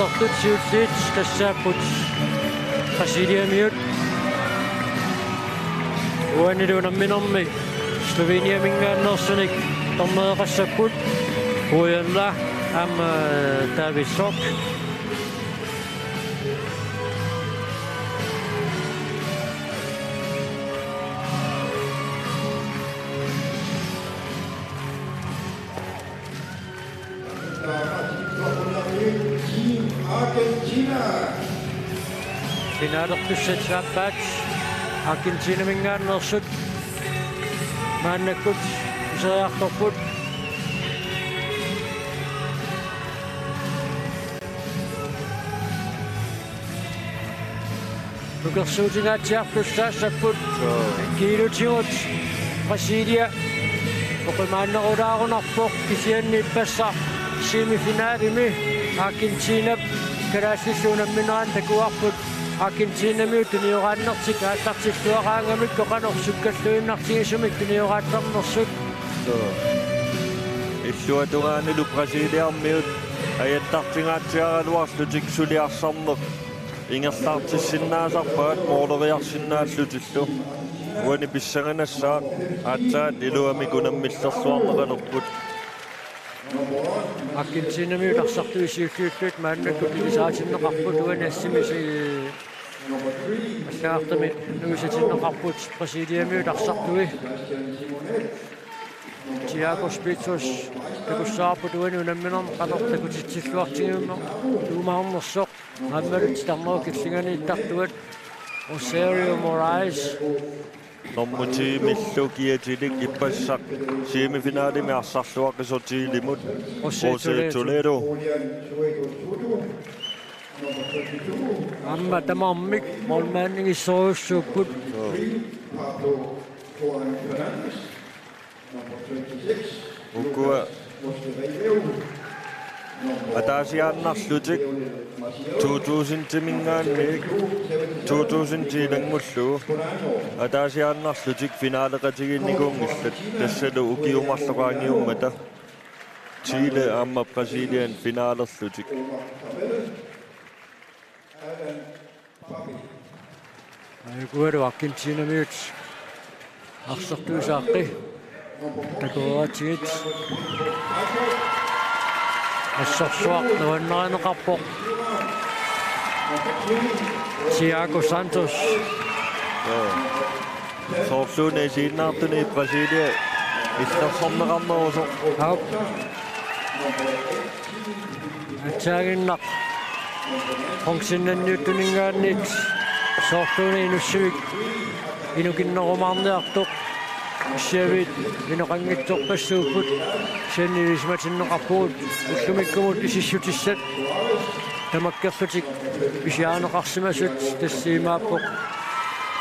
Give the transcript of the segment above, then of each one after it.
Aqartartut siulliit tassaaput Brasiliamiut uaniluunamminermi Slovenia mingaannersunik tormeeqassaput uyanla amma Tavisok Finaalertussat saappaat Argentina mingaannersut maannakut iseriartorput nukersuutingaatiartussaassapput kiilutigut Brasilia oqimaannerulaarunarpoq kisianniit passa semifinaalimi Argentina kalaassilluunamminеран takuarput Argentina miut tuniuraannertik aallartilluaraangamik koqanersukkalluinnartigisumik tuniuraattarnersut illuatungaanilu Brasiliarmiut ajattartingaatiaraluarlutik suliarsarneq ingerlaartissinnaasarpaat mooleriarsinnaallutillu uani pissanganassaat aatsaat iluamikunamillersuarneqalerput Argentina miut arsartuisiulluulluut maannakut ilisaatinneqarput uani assimisi Assaartami nuisatinneqarput Brasilia miut arsartui Thiago Spitos takussaarput uani unamminerm qanertakutitsilluartigimma tuumaarnersoq ammalut tarneru killinganiittartuat Rosario Moraes Nommuti millukiatilik ippassaq semifinaalimi arsarluaqisortiilimut Jose Toledo Amma tamarmik molmaanningissoruussuupput ukua ataasiaannarlutik 2000-timingaanniik 2000-tilangullu ataasiaannarlutik finaaleqatiginnikuungillat tassalu ukiumarluqaangiummata Chile amma Brasilian finaalerlutik Aikuaru Argentina miut arsartuusaaqi takuatigit assarsuaq nuanneraneqarpoq Thiago Santos soorluune siinnaartuni Brasilia illersorneqarnerusoq Haup Atsaginnaq Hongsinnanniuttuningaanniit soorluune inussivik inukinnerumaarniartoq Siavit inoqangitsorpassuupput siannilismatinneqarpugut ullumikkumut isissutissat tamakkerlutik isiaaneqarsimasut tassiimaappoq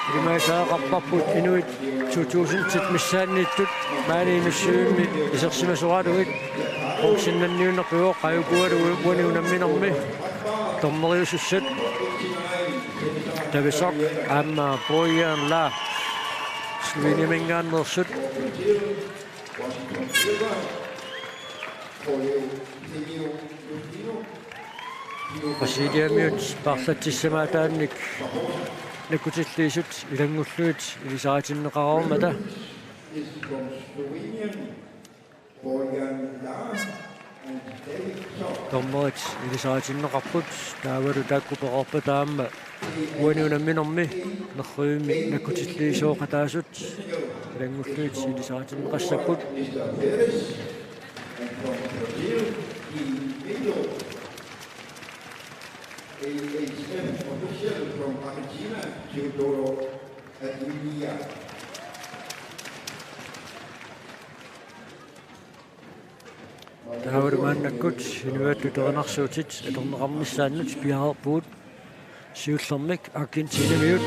ilimaasaaqarparput inuit 2000 missaanniittut maani inussivimmi isersimasuqalugit Hongsinnanniunnerpiuoq qajukualu uani unamminermi tormeriusussat Tavisok amma Boyanla Slovenia mingaannersut Brasilia miut parlatissamaataannik nakutilliisut ilangulluut ilisaatinneqarormata tormerit ilisaatinneqarput taavalu taakkupeqorpa taamma uani unamminermi nerruimmi nakkutilliisooqataasut ilangulluut ilisaatinneqassaput taavalu maannakkut inuattuterenarsuutit atorneqarnissaannut piaarpuut siullermik Argentina miut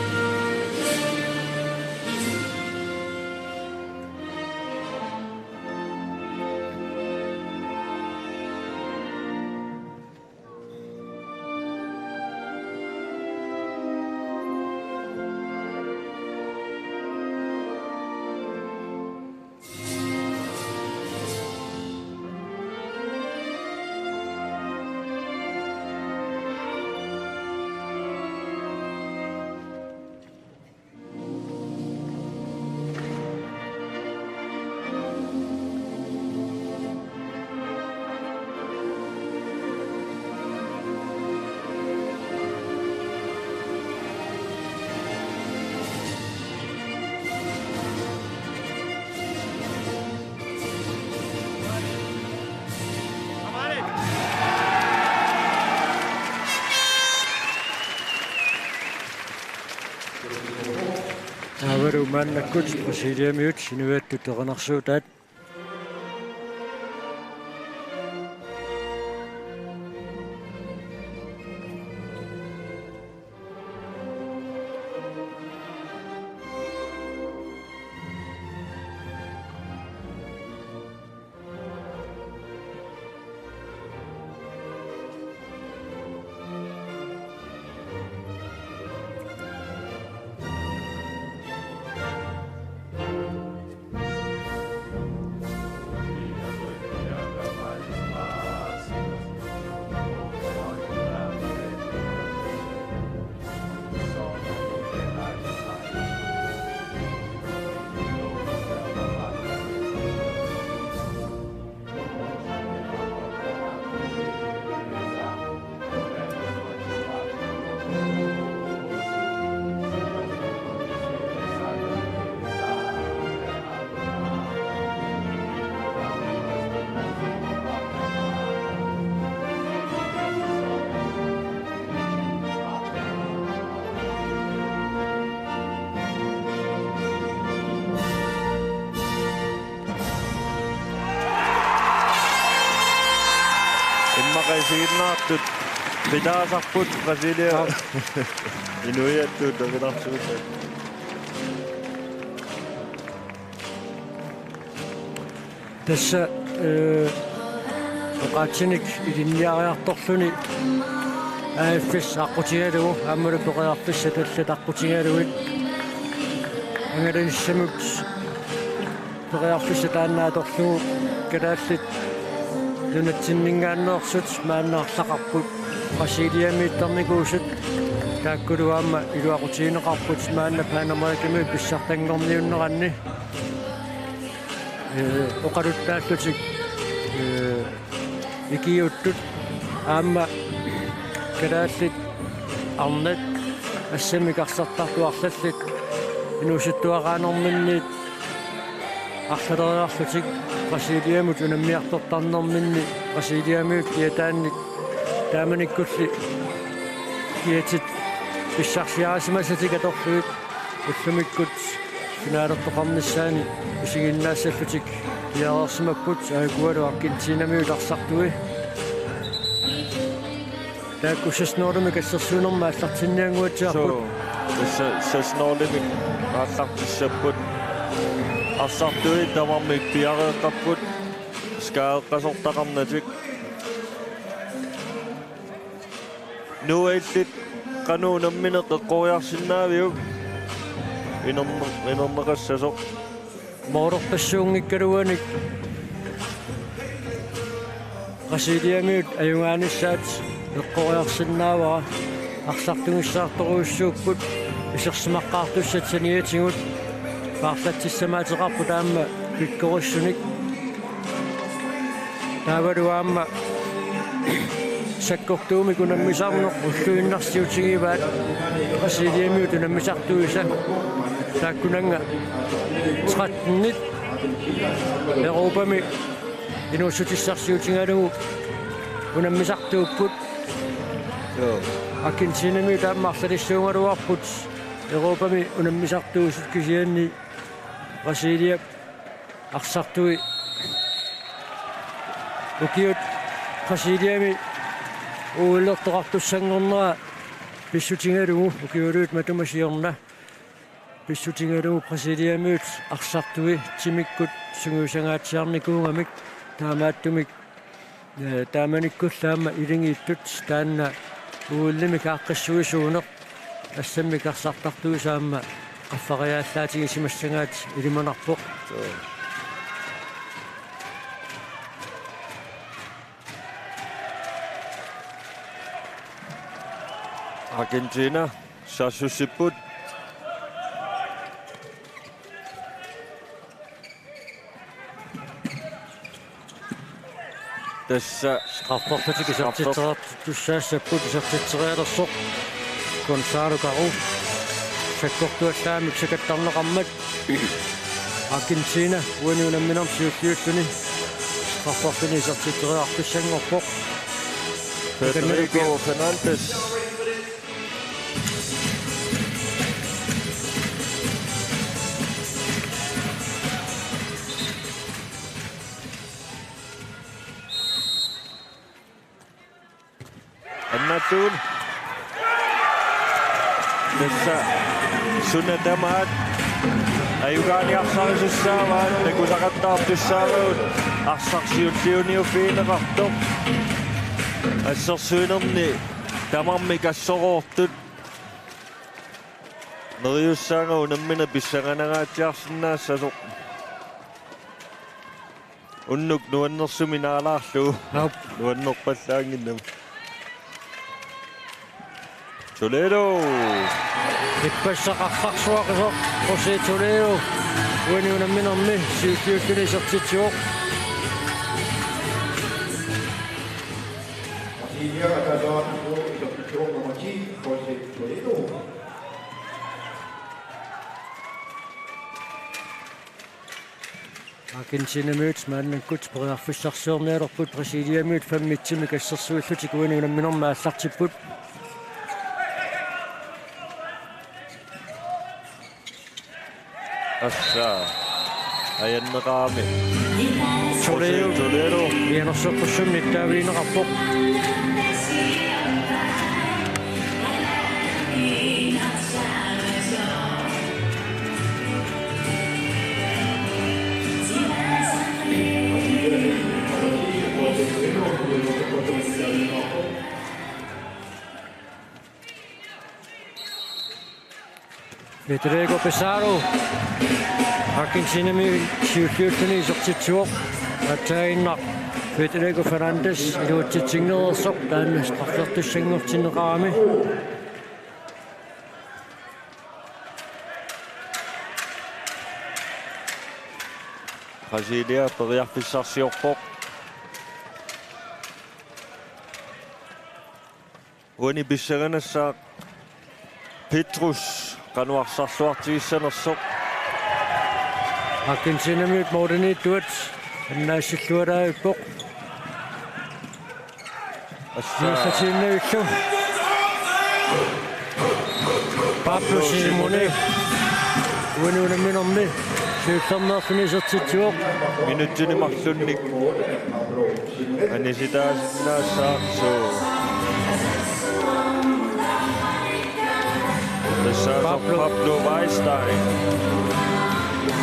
Tawaru maannakut Brasiliamiut sinuattu teqanarsuutaat Immakasiinnaartut pidaasarput Brasilia inuiattu teqanarsuutaat tassa oqaatsinik ilinniariartorluni aaffis aqutigalugu aammalu peqaarpissa tallat aqutigaluit angalinsamut peqaarpissa taannaatorlugu kalaallit lunatsinningaanneorsut maannaarlaqarput Brasiliamiittarnikuusut taakkuluaamma iluaqutiineqarput maanna Panamerikami pissartangorniunneranni oqaluttaallutik ikiuttut aamma kalaallit arnat assamiqarsartartuarlallit inusuttuaqaanorminniit арлалериарлутик Brasiliamut unammiartortarnerminni Brasiliamiut kiataannik taamanikkulli kiatit pissarsiarasimassatik atorluit уллумиккут финаалертоқарнissaани исигиннаассаллутик иаерсимаппут аагуалу Аргентинамиут арсартуи тааккуссасноорлуми кассерсуунерма аллартинниангуатсиарпут сасноорлуми ааллартиссаппут арсартуи тамармик пиареэққарпут скааққасортақарнатик нуэллит кануунамминеққориарсинаавиук инернеқассасоқ моорорпассуунгиккалуаник Brasiliamiut ajungaanissaat эққориарсинаавара арсартунгиссаарторуйуссууппут исерсимаққаартуссатсаниатигут паарлатсиссамаатеқарпут аама пиккориссуник таавалуаама саккортууми кунаммисаарнеқ уллуиннарсиутигиваат Brasiliamiut унаммисартуиса тааккунанга 13-нит Европами инуссутиссарсиутингалугу унаммисартууппут Аргентинами тааммарлалиссуунгалуарпут Европами унаммисартуусут кисианни Brasilia арсартуи укиут Brasiliami ууллертоқартуссангорнера писсутингалугу укиулуут матумасиорна писсутингалугу Brasiliamiut арсартуи тимиккут сунгуусангаатсиарникуугамик таамааттумик тааманиккуллаама илингииттут таанна ууллими кааққиссуисуунеқ ассаммикарсартартуисаама qaffariaallaatigi simassangaat ilimanarpoq Argentina sassussipput tässä qaffaqtiki sartitserat tussaassaput sartitserealersoq Gonzalo Caru sakkortuallaamik sakattarneqarmat Argentina uaniunamminarsiulliulluni qaffaqtini sartitsereartussangorpoq Federico Fernandes Alsun. Tässä sunnetamaat. Ayukaan jaksamisessaan, ne kun sakattaa pyssääröön. Assaksiutsiuni on fiinerahto. Assarsuinarni tamammi kassoroortut. Neriussaaga unammina pissanganagaatiarsinnaassasoq. Unnuk nuannersumi naalaarlu. Nuannerpallaanginnam. Toledo. Ippassaqarrarsuaqisor Jose Toledo. Uani unamminermi siukiukkilisertitsuoq. Argentina mødes manden kutsbreder fyssarsørnæderput præsidiamød 5 timer kassersuillutik uani unamminerma allartipput. Assa. Ayannerami. Toledo. Vianersorpussumni taaviinerarpoq. Federico Pesaro. Argentina med siukiukkini isertitsuoq. Atainnar Federico Fernandes iluutitsingereersoq taanna straffertussanngortinneqarami. Brasilia periarfissarsiorpoq. Uani pissaganassaaq Petrus qanuarsarluartigissanersoq. Argentina med modernituat annaassilluaraippoq. Assaatiinnaillu Pablo Simone uani unamminermi siullerneerluni isertitsuoq. Minuttini marlunnik anisitaasinnaassaarsu. Pablo Weinstein.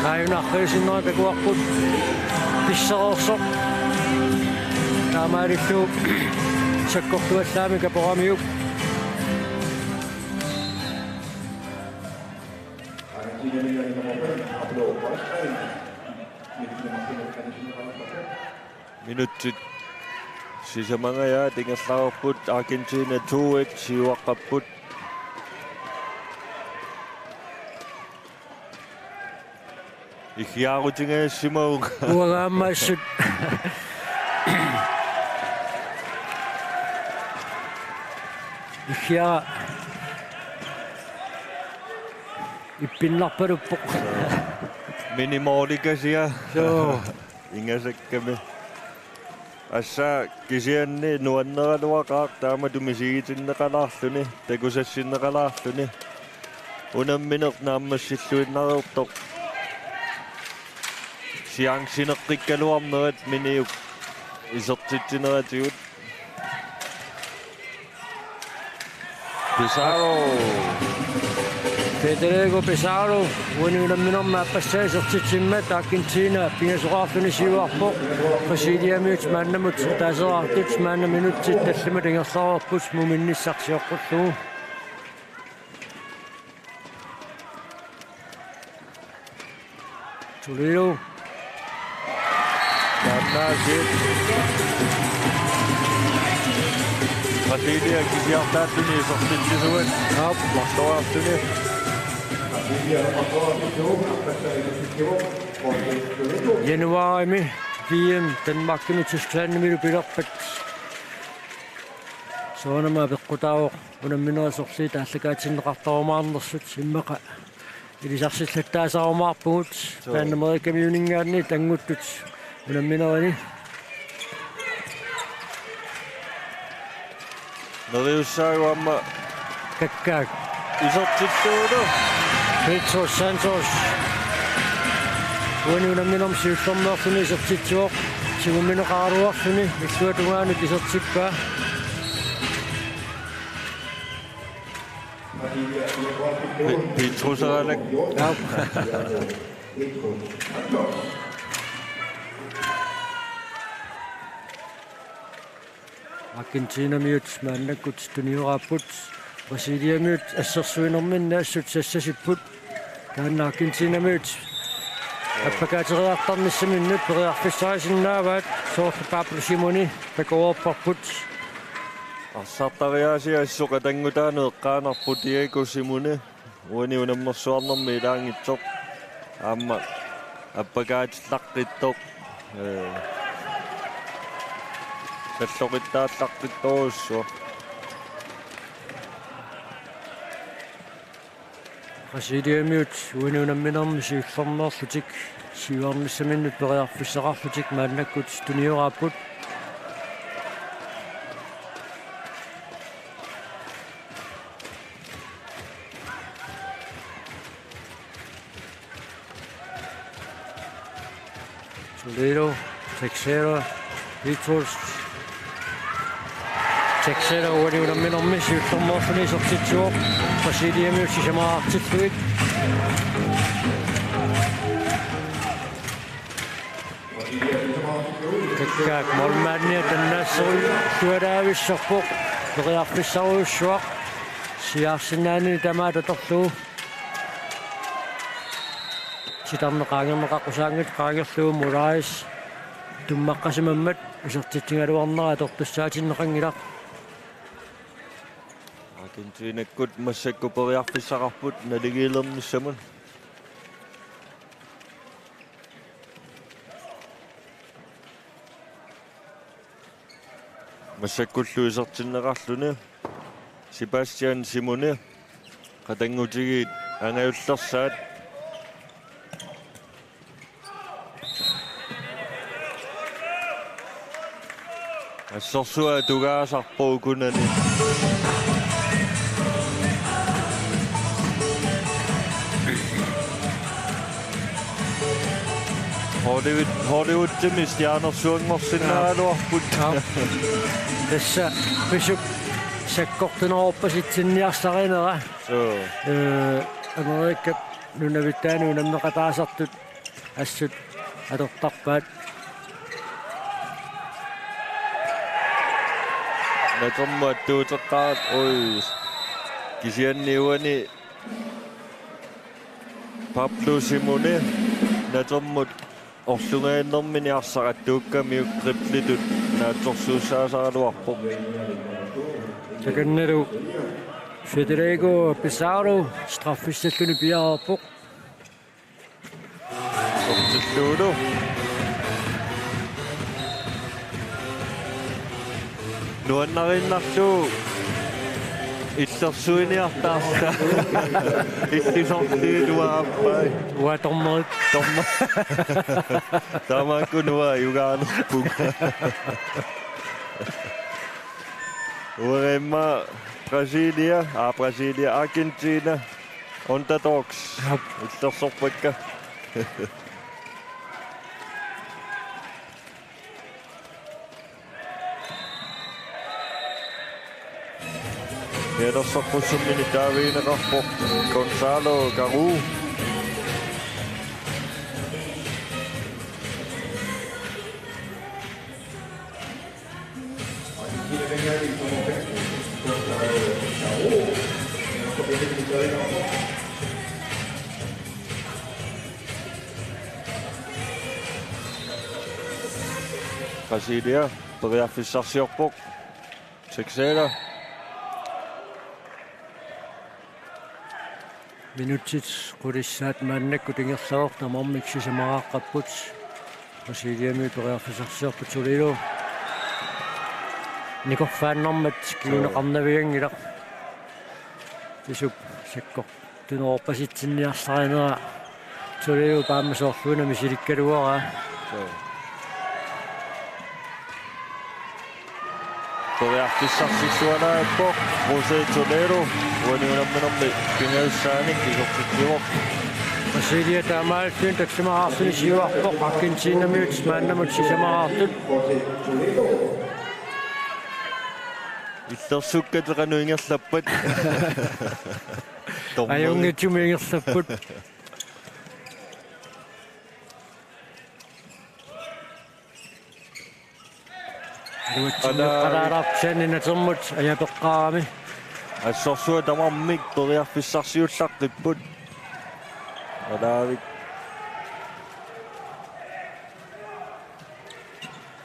Naajunarriisinneraa takuarput pissereersoq. Taamaalillu sakkortuallaami kaporamiuk. Minuttit sisamangaya tingerlarput Argentina 2-1 siuaqqapput. Ihiarutingassimaug. Uagaamaassut ihia ippinlarpaluppoq. Minimaalikasia. So Ingasakkami. Assa kisianni nuanneraluaqaaq taama tumisigitinneqalaarluni takusassinneqalaarluni. Unammineq naammassilluinnareertoq. Siangsineqqikkaluarnerat miniuk isertittineratigut. Pizarro. Federico Pesaro uani unamminerma appassaaisertitsimmat Argentina pingasoqarluni siuarpoq. Præsidiamut maannamut taaseraartut maanna minuttit tallama tingerlaruarput muminnissarsiorqullugu. Toledo. Nasit. Brasilia kisiartaatluni isertitsuat. Martoartuni. Januarimi VM Danmarkimi Tysklandimi pilerpat. Soonama peqqutaawoq unamminersorli taallakaatinneqartarumaarnersut immaqa. Ilisarsillattaasarumaarpugut taannamerikami uningaanni tanguttut unamminerani. Neriussaaguamma Kakkaak. isertittuutu. Pedro Santos. Uani unamminerm siullerneerluni isertitsuoq. Sigumineqaaruarluni illuatungaanut isertippaa. Petrusaralak. Ja. Argentina miut mannakut tuniurapput Brasilia miut assersuinerminna assut sassasipput taanna Argentina miut appakaateriartarnissaminnu periarfissarisinnaavat soorlu Pablo Simoni pakoorparput Arsartariasia issoqatangutaanu eqqaanarput Diego Simone uani unammersuarnermi ilaangitsoq aamma appakaatillaqqittoq salloqittaallaqqittorussua Brasilia miut uani unamminermi siullernerlutik siuarnissaminnu periarfissaqarlutik maannakut tuniurapput Toledo, Texera, Petros, Texera uani unamminermi siullernerluni sortitsuoq Brasilia miut sisamaartilluit kakkaak molmaannia tannaasserui tualaavissorpoq periarfissaruussuaq siaarsinnaani tamaatatorluu sitarneqaangerneqaqqusaangit qaangerluu Moraes tummaqqasimammat usertitsingaluarnera tortussaatinneqangilaq Argentinakkut massakku periarfissaqarput naligiilernissamun massakkullu isertinneqarluni Sebastian Simone qatangutigiit angayullersaat assorsua tugaasarpuukunani Hollywood-timi stjernersuangmorsinnaaluarput tässä pysy sekkortuneroppasitsinniarsarinera Amerikka nunnavittaanu unammeqataasartut assut atortarpaat natormuattuuteqqarat oi kisianniuani Pablo Simone natormut orlungaannermini arsaqattuukkamiuk triplitut naatsorsuussaasaraluarpoq takannalu Federico Pizarro straffissalluni piaarpoq ortilluulu nuannarinnarluu illersuiniartaarta illisortiiluaappai uatormerit torma tamaakkunua yugaanerpuk ueremma Brasilia Argentina underdogs illersorpakka Edersorpussumini taaviineqarpoq Gonzalo Garu Brasilia periarfissarsiorpoq Texera minutsit qulissaat maannakku tingersaortamormik sisamaraqqapput Brasiliami periarfissarsiorput Toledo nikorfaannermat kiuneqarnaviangilaq tisup sekkortuneroppasitsinniarsarinera Toledo paammasoorluuna misilikkaluara periarfissarsiluanaappoq Jose Toledo uaniunamminermi pingaussaani kisortittiuoq Brasilia taamaalluun taksimaraartuni siuarpoq Argentinamiut maannamut sisamaraartut Tersukkataqanu ingerlappat. Ajungitsumi ingerlapput. Qararapsani natermut ajapeqqaami. Assorsua tamammik periarfissarsiullaqqipput. Alaavik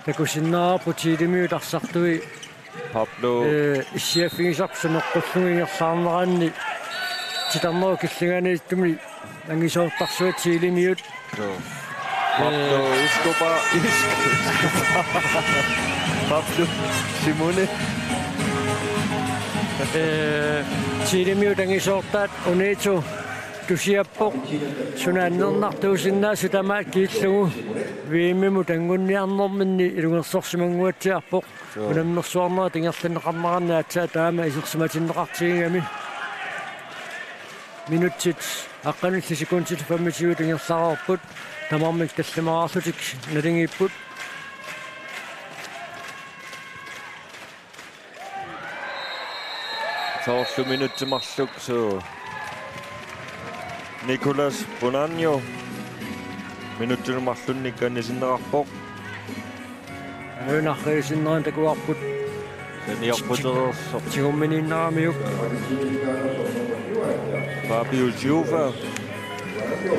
Takusinnaarpu tiilimiut arsartui Pablo issiaffigisarsuneqqullugigersaarneranni titarnero killingani angisoortarsuat tiilimiut Pablo Escobar Pablo Simone tiilimiut angisoortaat uniitu tusiappoq sunaannernertuusinnaasut tamaat kiillugu viimmimu tangunniarnerminni ilungersorsimanguatsiarpoq unammersuarnera tingerlanneqarneqarni atsaa taama isersimatinneqartigami minutsit aqqanulli sekuntit fammitigu tingerlararput tamarmik tallimararlutik nalingiipput Torsu minuttimarluk suu Nicolas Bonanno minuttimarlunnik kannisinnerarpoq Aunarriisinneran takuarput Niarputererso tigumminiinneramiuk Fabio Giuva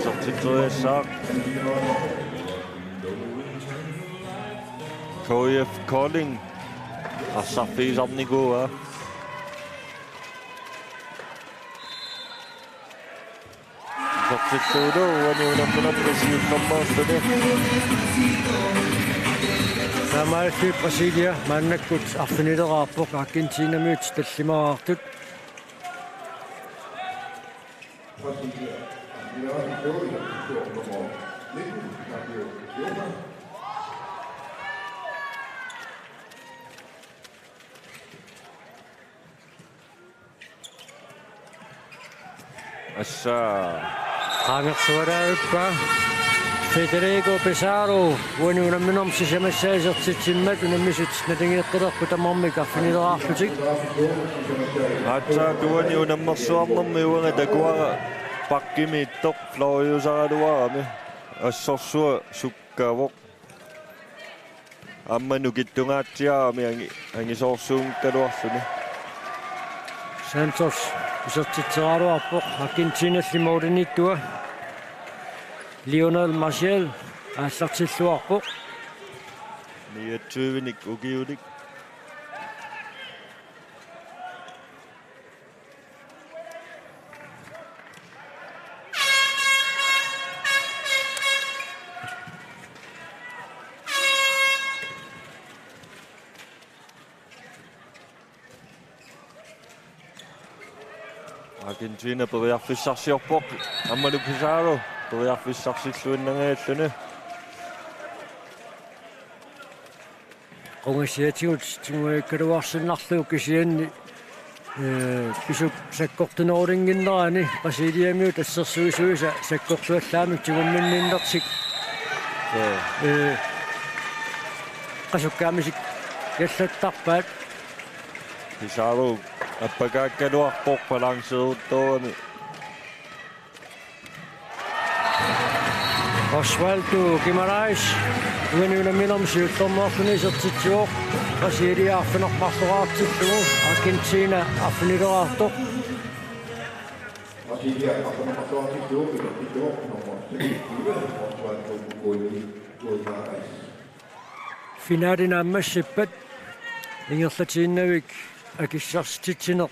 Sortitoriassaaq KF Kolding Arsarfiisarnigua Sortitsuudu waniunammunarpasiullermaarluni Tamalfi Brasilia mannakkut arfinileraarpoq Argentinamiut tallimaraartut Assa qaangersualaaruppa Federico Pesaro waniunamminormsisamassaaisertitsimmat unammisut natingiiqqilerpu tamarmik arfinileraarlutik Atsaa tuani unammersuarnermi uanga takuara pakkimiittoq floriusaraluarami assorsua sukkaavoq ammanu kittungaatiarami angisoorsuungkaluarluni Santos isertitseraluarpoq Argentinallimaulinittua Lionel Martial aallartilluarpoq 29-nik ukiulik Argentina periarfissarsiorpoq Amadou Pizarro periarfissarsilluinnangaalluni qongasiatigut tinguikkaluarsinnarluuk kisianni pisuk sakkortunoringinnerani Brasiliamiut assersuisuisa sakkortuallaamik tigumminniinnersik qasukkaamisik яллаттарпаат Pizarro appagaakkaluarpoq balanceruuttoorami Osvaldo Guimaraes uaniunamminormsiullernerluni isertitsuoq Brasilia arfinerparleraartillugu Argentina arfinileraartoq Brasilia arfinerparleraartillugu nummer 24 Osvaldo Guimaraes finaalinaammassippat ingerlatiinnavik akissarstitsinner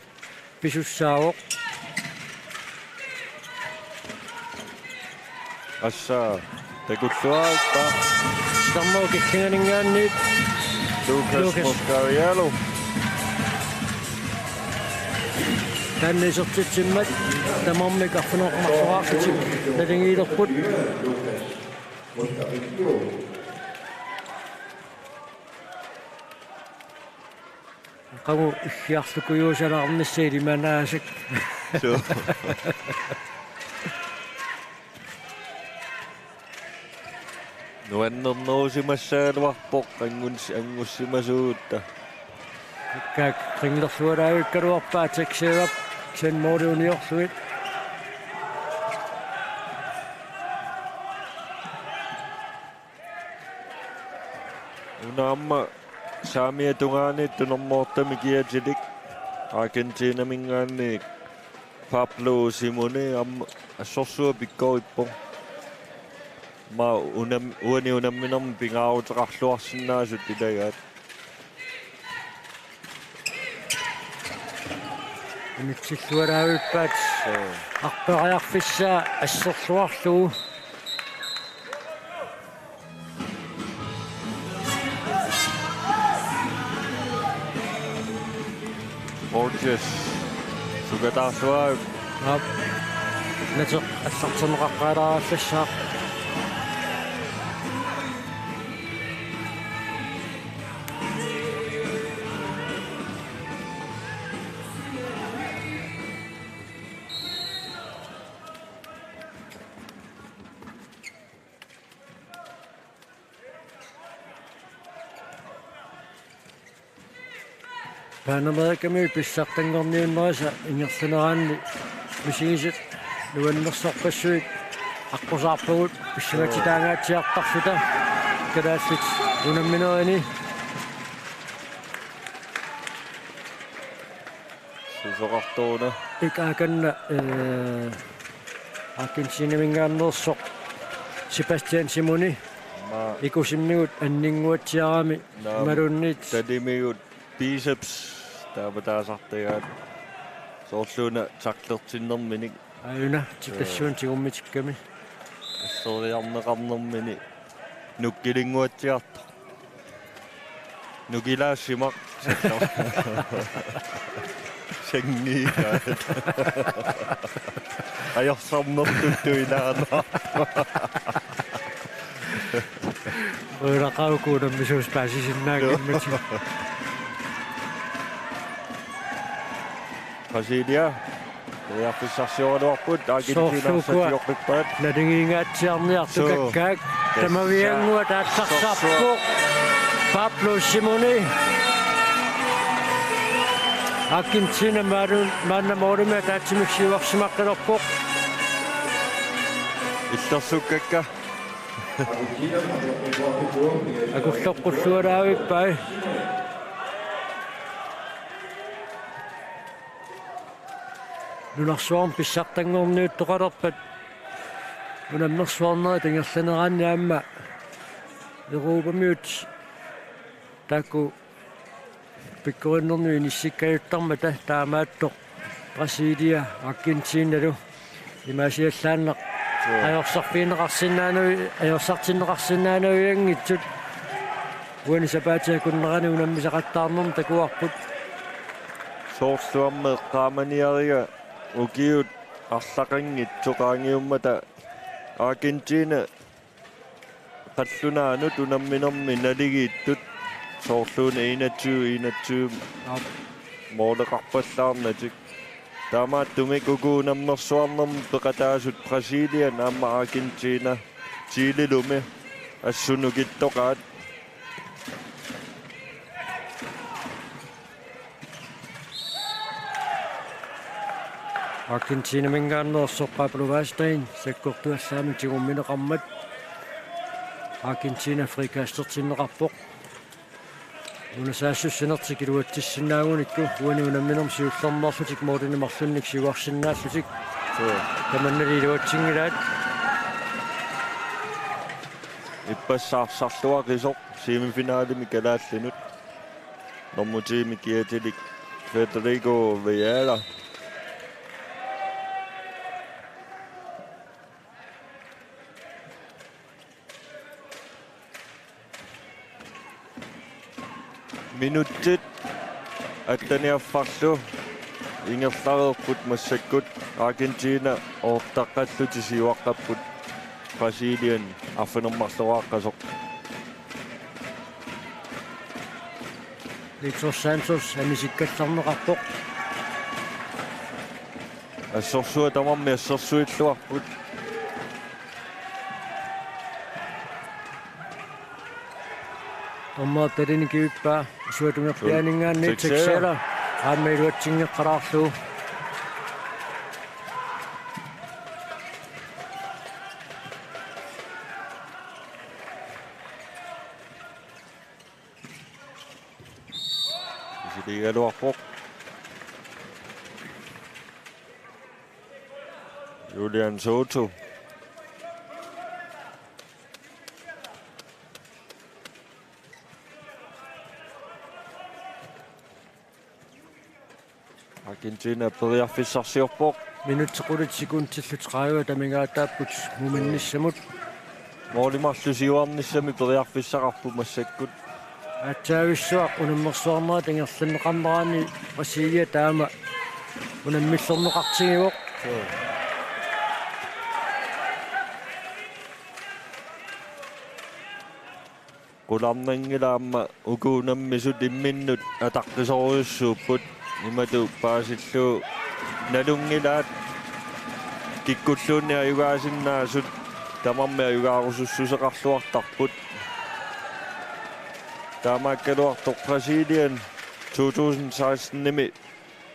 pisussaavoq Assa takulluarpa Starmo killinganingaanniit Lucas Moscariello tannisertitsimmat tamarmik arfinermarleraarlutik nalingiilerput qagu issiarlukuyuusalаарnissaili manaasak Nuannernerusimassaaluarpoq angussimassuutta Kak ringlersuaraavik kaluarpaa taksiirap sen mooriuniorsuit. Unaamma saamia tungaani tunormoortami kiatilik Argentina mingaanni Pablo Simone amma assorsua pikkorippo ma unamminam pingaavutaqarluarsinnaasut ilagaat Nitsilluaraavippaat arperiarfissaa asserluarlugu Borges sugataarsuaa Natoq assartaneqaqqaalaarallassaa Panamerikami pissartangorniunnerisa ingersaneraanni misigisit nuannersorpassuit аққусаарпагут писсаматитаангаатсиартарсута калаассит унамминерини сусоқартууна икааканна Аргентинамингааннерсоқ Себастьян Симони икусиммигут аннингуатсиарами малуннит талимигут biceps таапатаасартагаат соорлууна тарлертиннэрминик аюна тикассуун тигуммитикками ассориарнеқарнэрмини нуккилингуатсиарта нукилаассимақ сэгнигаат аярсарнертуттуилаана орақаукуунам мисус паасисиннаагиммати Brasilia ja fissarsiorluarput Argentina satiorpippaat ladingiingaatiarniartukakkaak tamaviangua taassarsaarpuq Pablo Simone Argentina maannamoorima taatsimiksiuarsimaqqilorpuq иллерсуккакка акуллоққуллуалаавиппай нунарсуарм писсартангорниуттоқалерпат унаммерсуарнери тангерланераанниаама Европамиут таку пиккориннернуи ниссиккаюттармата таамааттоқ Брасилия Аргентиналу имаасиаллааннеқ аёрсартиннеқарсинаануиангитсут уани сапаатиакуннерани унаммисақаттаарнерм такуарпут соорлуарме qaamaniariga ukiut арлақангит тоқаангиуммата Аргентина қаллунаанут унамминерми налигииттут соорлууна 21 моолеқарпаллаарнатик таамааттумик укуунаммерсуарнерм пеқатаасут Брасилия наама Аргентина Чилилуми ассунукиттоқаат Argentina mingaannersoq Pablo Vastein sakkortuassaamin tigummineqarmat Argentina frikaastertinneqarpoq унасаассуссинертик илуатсиссинаагуникку уани унамминерм сиуллернерсутик моодинемарлунник сигуарсиннааллутик таманнали илуатсингилаат иппассаарсарлуақисоқ семифинаалими калааллинут нормутиими киатилик Федерико Виала минуттит аттаниаффарлу ингерлареерпут массаккут Аргентина оортаққаллути сиуаққаппут Бразилиан аффинермарлуааққасоқ Victor Santos амисиккалларнеқарпоқ ассорсуа тамарми ассерсуиллуарпут Omma terinikiippa suatumerpianingaanni tiksela aamailuatsingeqqararlu isiligaluarpoq Julian Soto Argentina periarfissarsiorpoq minutsequlitsikun tamingaataapput muminnissamut moolimarlusiuarnissami periarfissaqarpu massakkut атсаависсуақ унаммерсуарнера тангерланнеқарнераани Брасилия таама унаммиллорнеқартигивоқ qulарнангилаама укуунаммисут имминнут атаққисориуссууппут имату паасиллуу налунгилаат киккуллуунни аюгаасиннаасут тамарми аюгаарусуссусеқарлуартарпут таамааккалуартоқ Бразилиан 2016-ними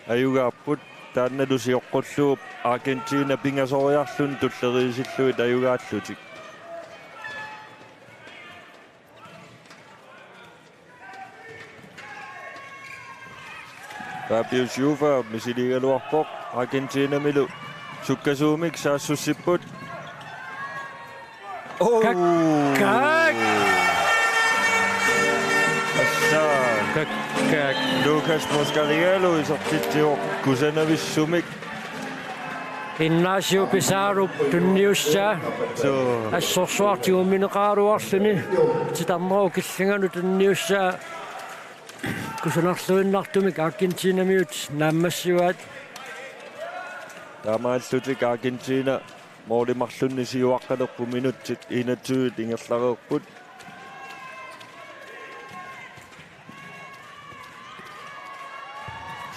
аюгааппут таанналусиоққуллууп Аргентина пингасориарлун туллериисиллуит аюгааллутик Fabio Silva misiligaluarpoq Argentina milu sukkasuumik saassussipпут Kak Lucas Moscardiello isartittior kusanavissumik Ignacio Pizarro tunniussa assorsuartigumineqaaruarluni titarnerau killinganu tunniussa kusanarluinnartumik Argentinamiut naammassiuat taamaallutik Argentina moolimarlunnisiuaqqalerpu minutsit 21 ingerlareerput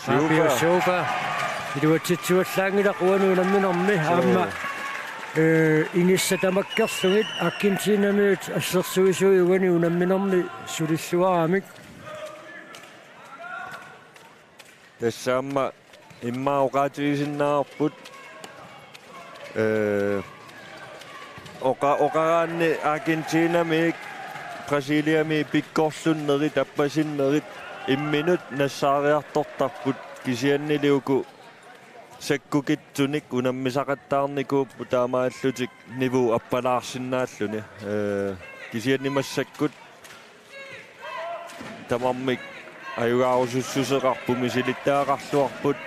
Fabio Silva iluatitsuallaangilaqquanu namminermi aamma inissatamakkerlugit Argentinamiut assersuisui ugani unamminermi sulilluaramik tassaamma immaoqaatigisinnaarput oqaraanni Argentinamiik Brasiliami pikkorlunnerit appasinneret imminut nassaariartortarput kisianniliuku sakkukitsunik unammisaqattaarnikuuppu taamaallutik nivu appalaarsinnaalluni kisiannimassakkut tamarmik аюгаарусуссусеқарпу мисилиттаақарлуарпут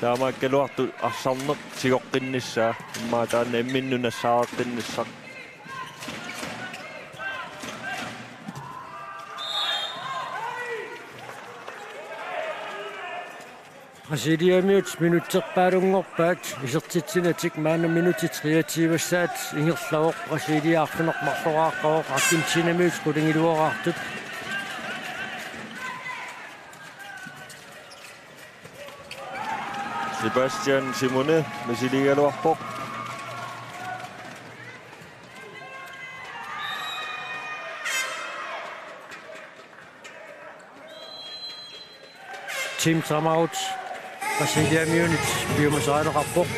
таамааккалуарту арсарнеқ сигоққинниссаа иммаа таана имминну нассаареққинниссақ Brasiliamiut minutteqpaalunngorpaat isertitsinatik maana minutit kreatiivassaat ingerlaoq Brasiliaarfunermarloraaqқaoq Argentinamiut qulingiluoraartut Sebastian Simone misiligaluarpoq team timeout Brasiliamiut biumasaaneqarpoq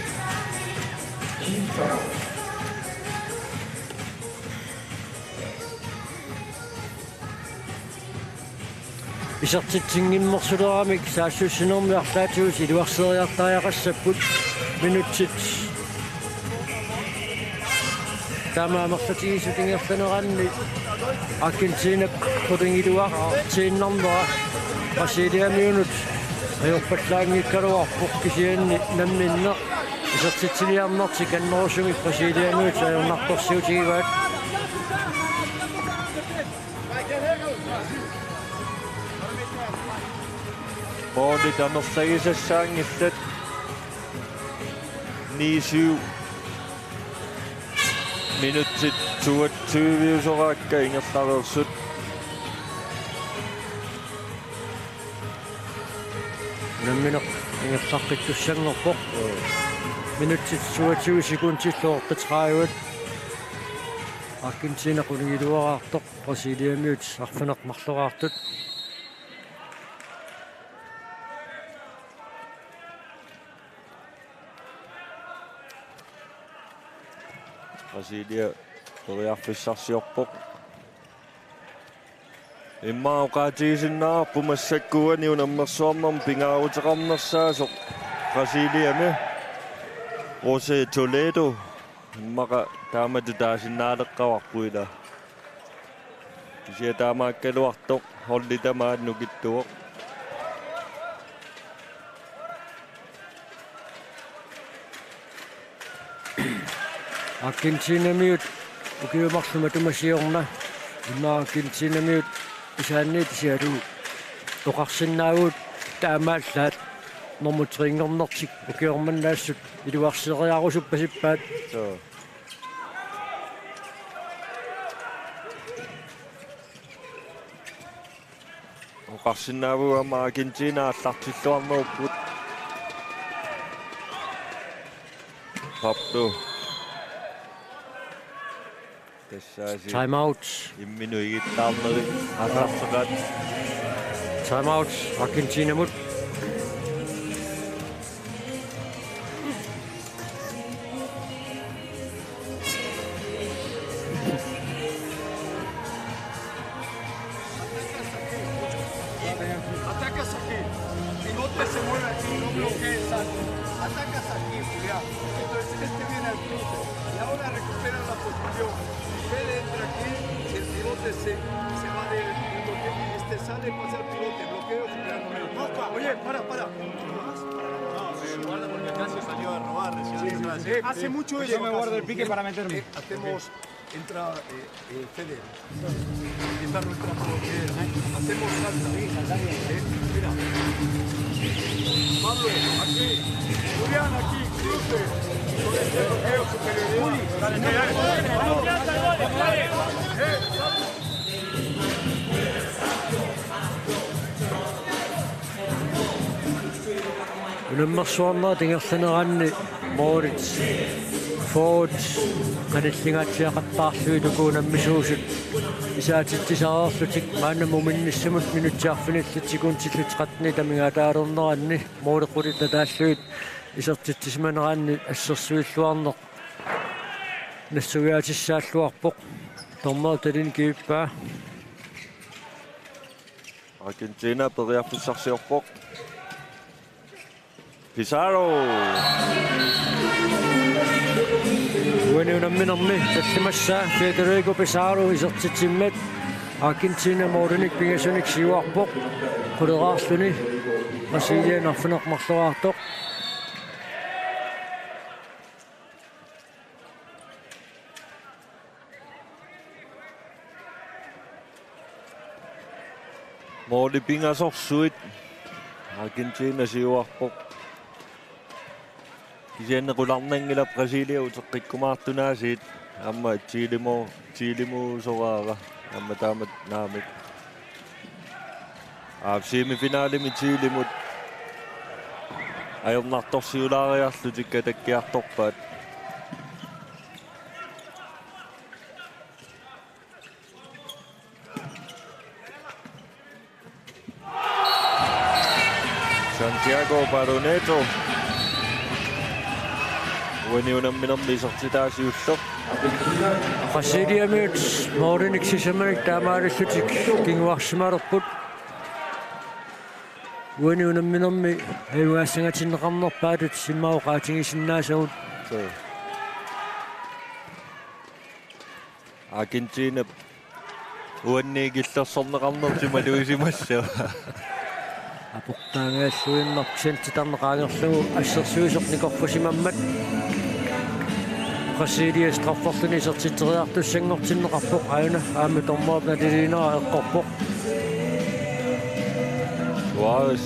Isartitsinngimmersuleramik saassussinermiarlaatuus iluarseriartariaqassapпут minutsit taamaamerlatigisutigerlaneranni Argentina qudingiluaq tiinnarnera Brasiliamiunut ajorpallaangikkaluarpoq kisianni namminne isartitsiliarnerti kannerusumi Brasiliamiut ajornartorsiutigivaat Moodi tanerlagisassaangillat 9-7 minutsit 22-usoraakka ingerlareersut nammineq ingersarqittussangerpoq minutsit 27 sekundtilluorpatraayuat Argentina qunigiluaraartoq Brasiliamiut arfanaqmarloraartut Brasilia toriarfissarsiorpoq immaoqaatigisinnaar pumassakkuani unammersuarnarm pingaarutеқарнерсаасоq Brasiliami Jose Toledo immaqa taamatu taasinnaaleqqavarpuila kisia taamaakkaluartoq hollitamaat nukittuoq Argentinamiut ukiumarluma tumasiorna imma Argentinamiut isaanniit sialu toqarsinnaaguut taamaallaat normutrinngornertik ukiormannaassut iluarseriarusuppasippaat so oqarsinnaavuama Argentina allartilluarnerupput Pablo time out imminu igittaarneri allarseqaat time out Argentinamut Atacas aquí, pilote se mueve aquí, no bloquees algo. Atacas aquí, Julián. Entonces este viene al pilote y ahora recupera la posición. Él entra aquí, el pilote se va del pilote, sale y pasa al pilote, bloqueo, Julián. Oye, para. Guarda porque Casio salió a robar recién. Hace mucho eso. Yo me guardo el pique para meterme. Entra Fede. Está nuestra hacemos salta. Mira. Pablo, aquí. Julián, aquí. Cruce. Con este bloqueo superior. Unammersuarnaa tingerlaneranni Moritz Ford qanillingaatiaqattaarluitukuunammissuusut isaatittisaarlutik maannamuminnissamut minutiarfinillutikuntillutqatni tamingaataalерneranni moolequlita taalluit isertittismaneranni assersuilluarneq nassugiatissaalluarpoq tormertalin kiippaa Argentina periarfissarsiorpoq Pizarro Uaniunamminermi tallimassaa Federico Pizarro isertitimmat Argentina moodunik pingasunik siuarpoq quleraarluni Brasilian arfinermarleraartoq mooli pingasorsuit Argentina siuarpoq Kisianneqularnangila Brasilia uteqqikkumaartunaasiit amma Chilimo soraara amma taamat naamik semifinaalimi Chilimut ajornartorsiulaariarlutikka takkiartorpaat Santiago Baroneto Uaniunamminermi isertitaasiulloq Brasiliamiut moodunik sisamanik taamaalullutik kinguarsimalerput Uaniunamminermi ayuaassangatinneqarnerpaatut simmaoqaatingisinnaasagут Argentina uanniigillersorneqarnertima luisimassava апортаагааллуиннарпсантитарнеқаагерлугу ассерсуисоқникорфусимаммат Brasilia strafforluni сертиттериартуссангортиннеқарпоқ аана аами тормаапна тилинера эққорпоқ Suarez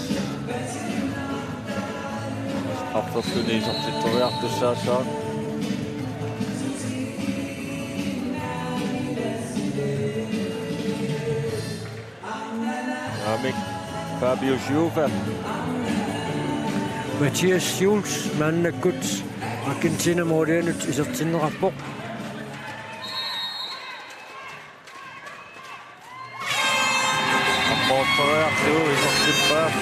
strafforluni сертиттериартуссаассаа Amik Fabio Silva Matthias Schulz mannakkut Argentina mooduanut isertinnerarpoq Tartu isortippaaq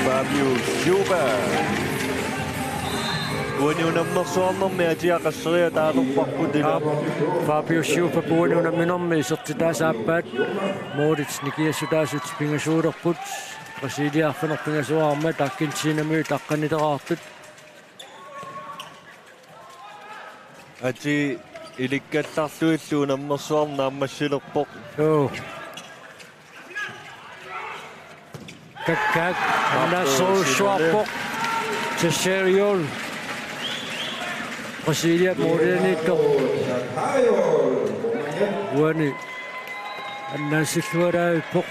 Fabio Silva Uaniunammersuarnermi atiaqasseriа taanerparput ila Fabio Silva puuniunamminormi isertitaasaappaat Modric nikiassutaasut pingasuulerput Brasiliaarfanor pingasuarmat Argentinami taqqaniteraartut ati ilikkallarluilluunammersuarnaammassilerpoq Kakak annaassoruussuarpoq Cesariol Brasilia Modric Uani annaasilluaraappoq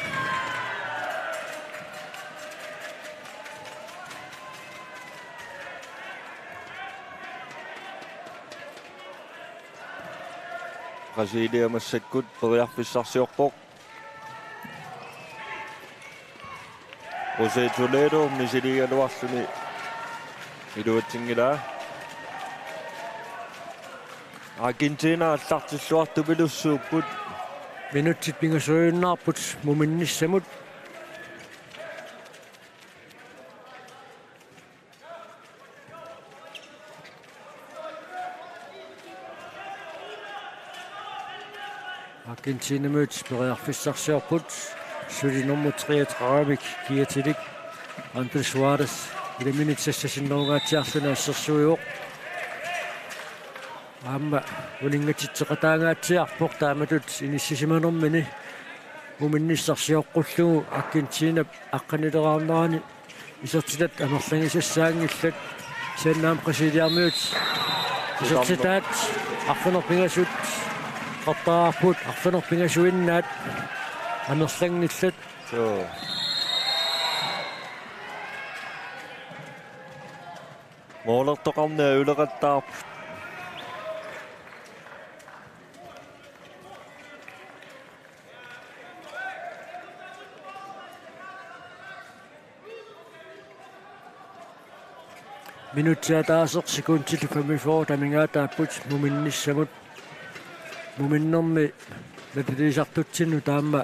Brasilia massakkut periarfissarsiorpoq Jose Toledo misiligaluarluni iluatingila Argentina allartilluartupilussuupput Minutsit pingasuunnaarput muminnissamut Argentinamut periarfissarsiorput Sulinormu 33 kiatilik Andres Suarez ila minitsassasinnoogaatiarluna assersuiuq Amma ulingatitseqataangaatiarpoq taamatut inissisimaanermini muminnissarsiоққуллугу Argentina аққанилераарнерани исертилат амерлангисассаангилlat сианнаам Brasiliarmiut исертитаат арфинерпингасут qартаарпут арфинерпингасуиннаат амерлангиллат Målertoqarnaa uleqattaarp Minuttiataaseq sekuntillu 45 tamingaataapпут muminnissamut muminnermi natiliisartutsinnu taamma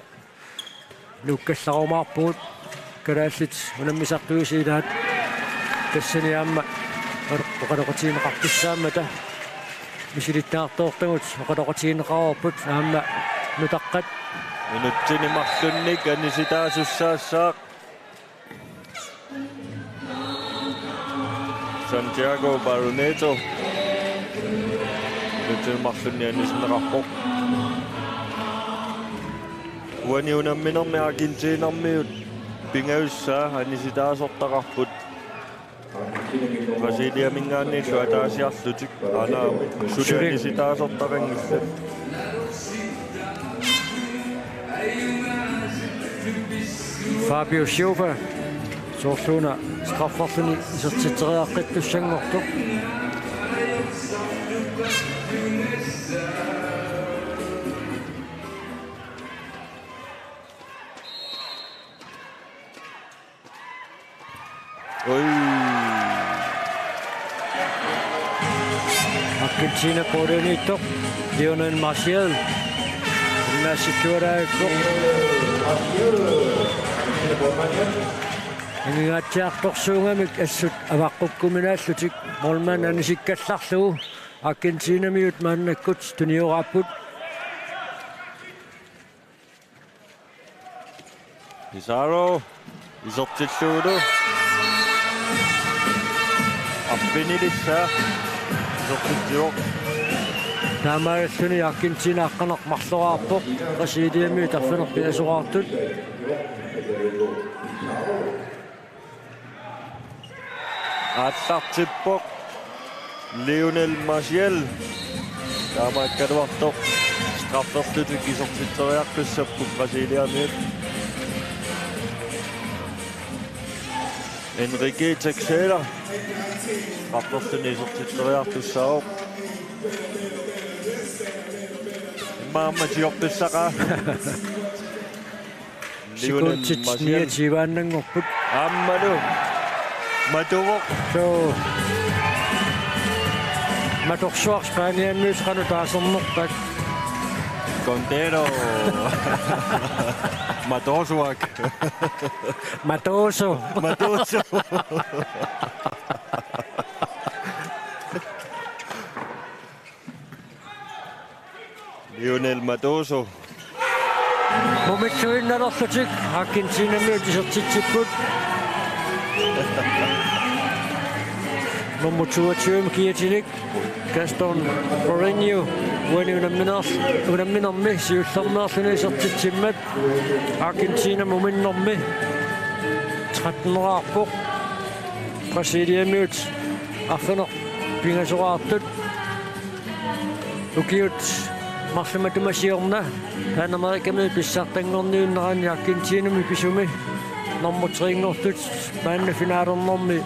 nukkallarumaarpuut kalaallit unammisartuisilaat тассаниаама оқалоқатиинеқартиссаамата мисилиттаартоортагут оқалоқатиинеқарорпут аама нутаққат минутсинимарлунник аниситаасуссаассаақ Santiago Baroneto минутсинимарлунни анисинеқарпоқ уаниунамминерми Аргентинермиут пингавуссаа аниситаасортақарпут Brasilia mingaanni suataasiarlutik anaami sulianisitaasortarangillat Fabio Silva soorluuna straffarluni isertiteriaqqittussanngortuq Argentina Porenito, Lionel Marcial, Nasituaraippoq Ingaatiartorsuungamik assut avaqqukkuminaallutik Molman anisikkallarlugu Argentinamiut maannakkut tunioraapput Pizarro isortilluulu appinilissa isortilluoq Taamaalluni Argentina aqqanermarleraarpoq Brasiliamiut arfinerpinasuraartut Allartippoq Lionel Marcial taamaakkaluartoq strafferlutik isortiteriartussapput Brasiliamiut Enrique Texera strafferluni isortiteriartussaoq Maamatiortussaqa Lionel Marcial Sivaannangorput Ammalu Matuvoq so Matorsuar Spaniamius qanu taasernertak Contero Madosuak. Madoso. Madoso. Lionel Madoso. Momitsuin narorlutik Argentina tisertitsiput. Nummer 22 kiatinik Gaston Mourinho wani unamminermi siullernerluni sertitsimmat Argentina muminnermi 13-arpuq Brasiliamiut arfiner pingasuraartut ukiut marlumatumasiorna Panamerikami pissartangorniunnerani Argentinami pisumi nummer 3-ngortut maanna finaalernermi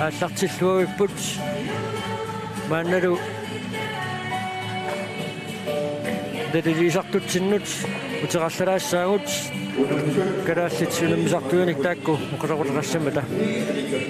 аллартиллуавиппут маанналу дэрилисартутсиннут утераллалаассаагут калааллитсунамисартуиник таакку оқалоқулеқассамата